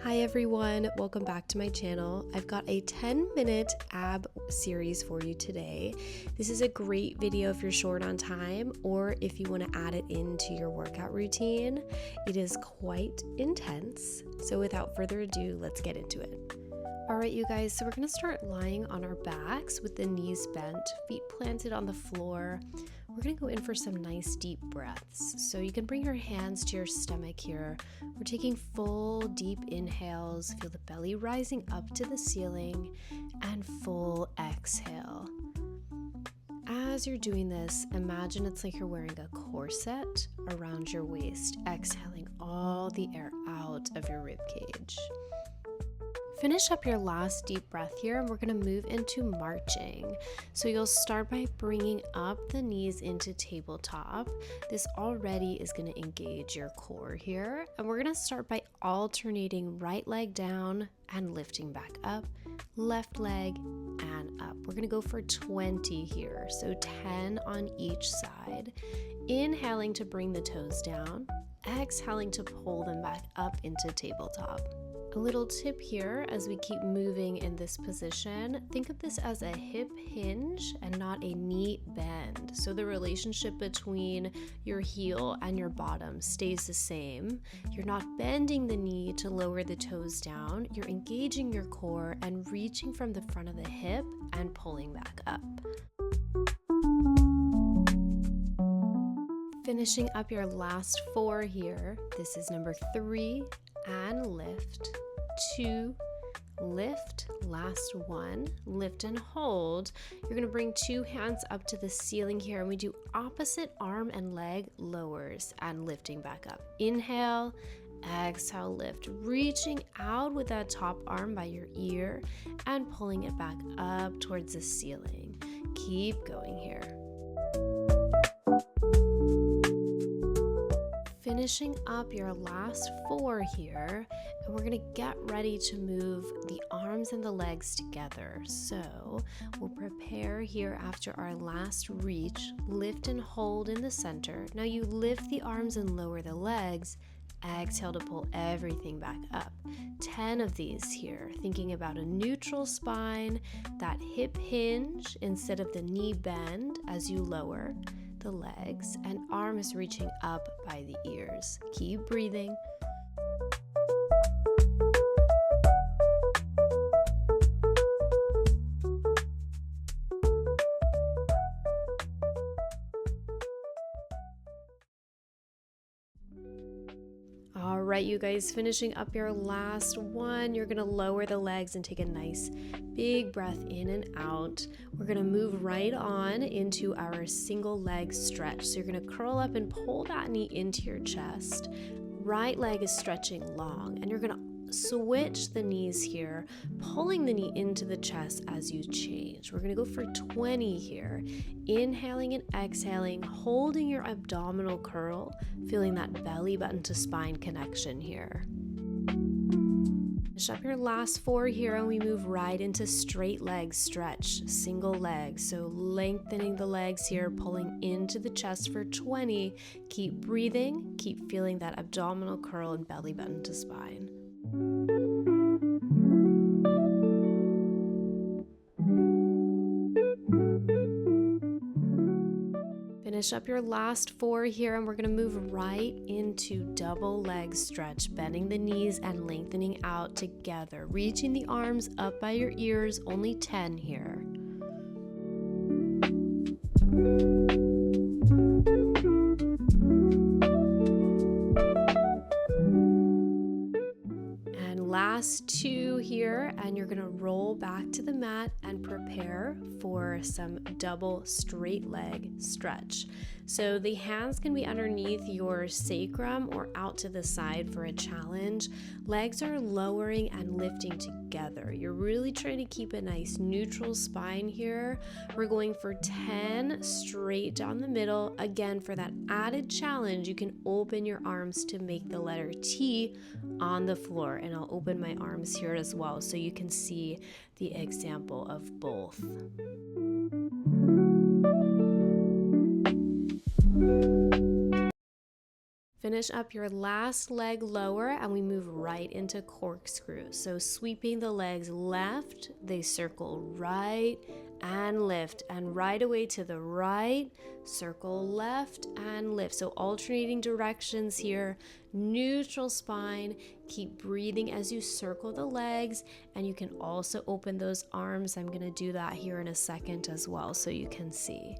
Hi everyone, welcome back to my channel. I've got a 10-minute ab series for you today. This is a great video if you're short on time or if you want to add it into your workout routine. It is quite intense, so without further ado, let's get into it. Alright you guys, so we're going to start lying on our backs with the knees bent, feet planted on the floor. We're going to go in for some nice deep breaths. So you can bring your hands to your stomach here. We're taking full deep inhales. Feel the belly rising up to the ceiling and full exhale. As you're doing this, imagine it's like you're wearing a corset around your waist, exhaling all the air out of your rib cage. Finish up your last deep breath here and we're going to move into marching. So you'll start by bringing up the knees into tabletop. This already is going to engage your core here. And we're going to start by alternating right leg down and lifting back up, left leg and up. We're going to go for 20 here. So 10 on each side. Inhaling to bring the toes down, exhaling to pull them back up into tabletop. A little tip here as we keep moving in this position, think of this as a hip hinge and not a knee bend. So the relationship between your heel and your bottom stays the same. You're not bending the knee to lower the toes down. You're engaging your core and reaching from the front of the hip and pulling back up. Finishing up your last 4 here. This is number 3 and lift, 2, lift, last 1, lift and hold. You're going to bring 2 hands up to the ceiling here and we do opposite arm and leg lowers and lifting back up. Inhale, exhale, lift, reaching out with that top arm by your ear and pulling it back up towards the ceiling. Keep going here. Finishing up your last 4 here, and we're going to get ready to move the arms and the legs together. So we'll prepare here after our last reach, lift and hold in the center. Now you lift the arms and lower the legs, exhale to pull everything back up. 10 of these here, thinking about a neutral spine, that hip hinge instead of the knee bend as you lower the legs, and arms reaching up by the ears. Keep breathing. All right, you guys, finishing up your last one. You're gonna lower the legs and take a nice big breath in and out. We're gonna move right on into our single leg stretch. So you're gonna curl up and pull that knee into your chest. Right leg is stretching long, and you're gonna switch the knees here, pulling the knee into the chest as you change. We're going to go for 20 here. Inhaling and exhaling, holding your abdominal curl, feeling that belly button to spine connection here. Finish up your last 4 here and we move right into straight leg stretch, single leg. So lengthening the legs here, pulling into the chest for 20. Keep breathing, keep feeling that abdominal curl and belly button to spine. Finish up your last 4 here and we're going to move right into double leg stretch, bending the knees and lengthening out together, reaching the arms up by your ears, only 10 here. Last 2 here, and you're gonna roll back to the mat and prepare for some double straight leg stretch. So the hands can be underneath your sacrum or out to the side for a challenge. Legs are lowering and lifting together. You're really trying to keep a nice neutral spine here. We're going for 10 straight down the middle. Again, for that added challenge, you can open your arms to make the letter T on the floor, and I'll open my arms here as well so you can see the example of both. Finish up your last leg lower and we move right into corkscrew. So sweeping the legs left, they circle right and lift, and right away to the right, circle left and lift. So alternating directions here, neutral spine. Keep breathing as you circle the legs, and you can also open those arms. I'm going to do that here in a second as well so you can see.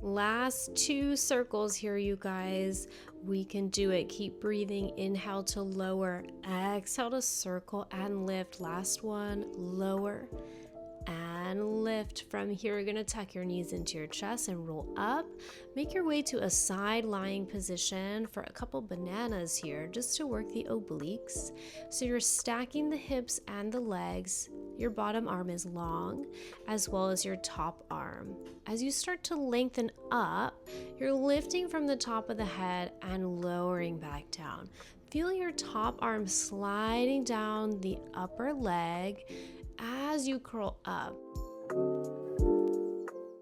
Last 2 circles here, you guys. We can do it. Keep breathing. Inhale to lower, exhale to circle and lift. Last one, lower and lift. From here, you're going to tuck your knees into your chest and roll up. Make your way to a side lying position for a couple bananas here, just to work the obliques. So you're stacking the hips and the legs. Your bottom arm is long, as well as your top arm. As you start to lengthen up, you're lifting from the top of the head and lowering back down. Feel your top arm sliding down the upper leg as you curl up.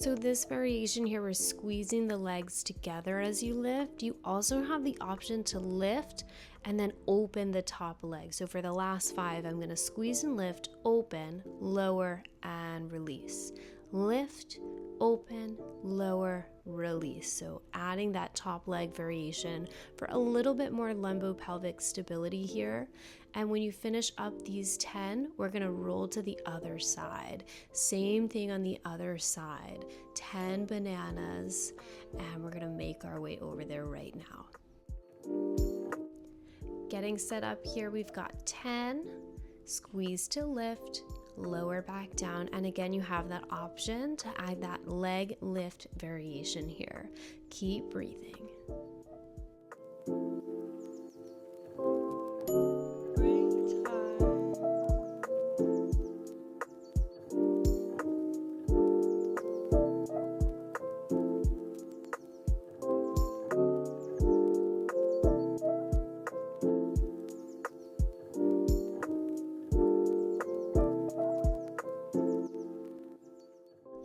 So this variation here, we're squeezing the legs together as you lift. You also have the option to lift and then open the top leg. So for the last 5, I'm going to squeeze and lift, open, lower, and release. Lift, open, lower, release. So adding that top leg variation for a little bit more lumbo-pelvic stability here. And when you finish up these 10, we're going to roll to the other side. Same thing on the other side. 10 bananas, and we're going to make our way over there right now. Getting set up here, we've got 10, squeeze to lift, lower back down, and again you have that option to add that leg lift variation here. Keep breathing.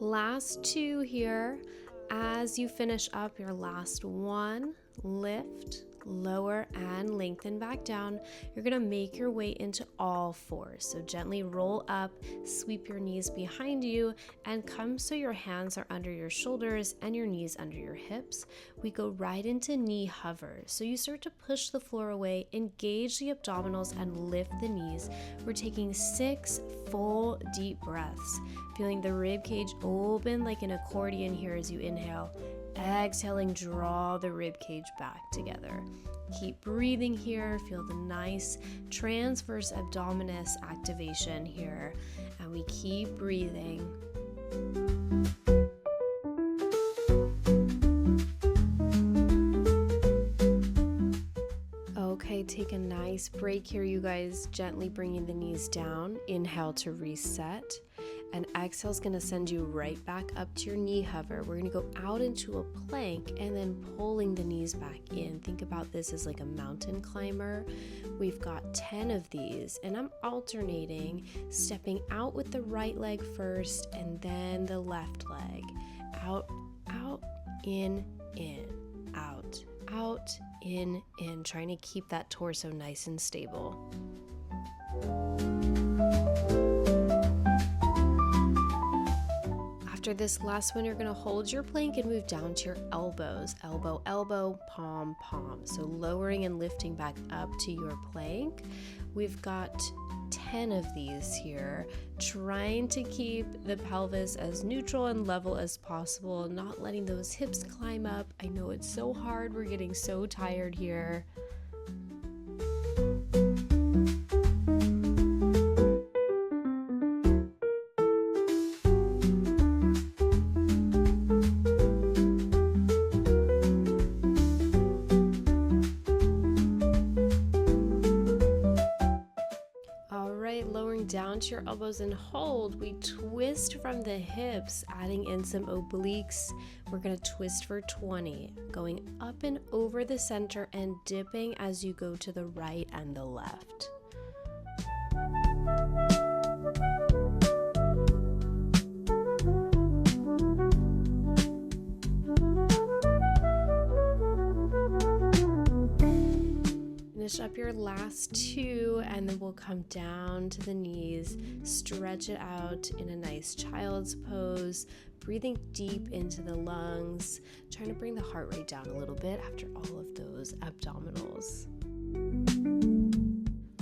Last 2 here. As you finish up your last 1, lift, lower, and lengthen back down. You're going to make your way into all 4s. So gently roll up, sweep your knees behind you, and come so your hands are under your shoulders and your knees under your hips. We go right into knee hover. So you start to push the floor away, engage the abdominals, and lift the knees. We're taking 6 full deep breaths, feeling the rib cage open like an accordion here as you inhale. Exhaling, draw the rib cage back together. Keep breathing here. Feel the nice transverse abdominis activation here. And we keep breathing. Okay, take a nice break here, you guys. Gently bringing the knees down. Inhale to reset. And exhale is going to send you right back up to your knee hover. We're going to go out into a plank and then pulling the knees back in. Think about this as like a mountain climber. We've got 10 of these, and I'm alternating, stepping out with the right leg first and then the left leg. Out, out, in, out, in, trying to keep that torso nice and stable. After this last one, you're going to hold your plank and move down to your elbows. Elbow, elbow, palm, palm. So lowering and lifting back up to your plank. We've got 10 of these here, trying to keep the pelvis as neutral and level as possible, not letting those hips climb up. I know it's so hard. We're getting so tired here. Down to your elbows and hold. We twist from the hips, adding in some obliques. We're going to twist for 20, going up and over the center and dipping as you go to the right and the left. Finish up your last two, and then we'll come down to the knees, stretch it out in a nice child's pose, breathing deep into the lungs, trying to bring the heart rate down a little bit after all of those abdominals.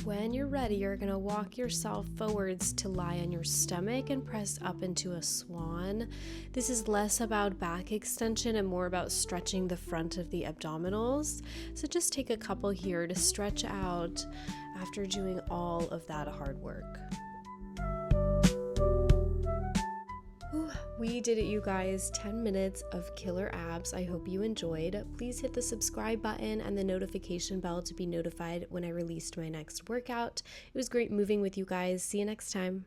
When you're ready, you're going to walk yourself forwards to lie on your stomach and press up into a swan. This is less about back extension and more about stretching the front of the abdominals. So just take a couple here to stretch out after doing all of that hard work. We did it, you guys. 10 minutes of killer abs. I hope you enjoyed. Please hit the subscribe button and the notification bell to be notified when I released my next workout. It was great moving with you guys. See you next time.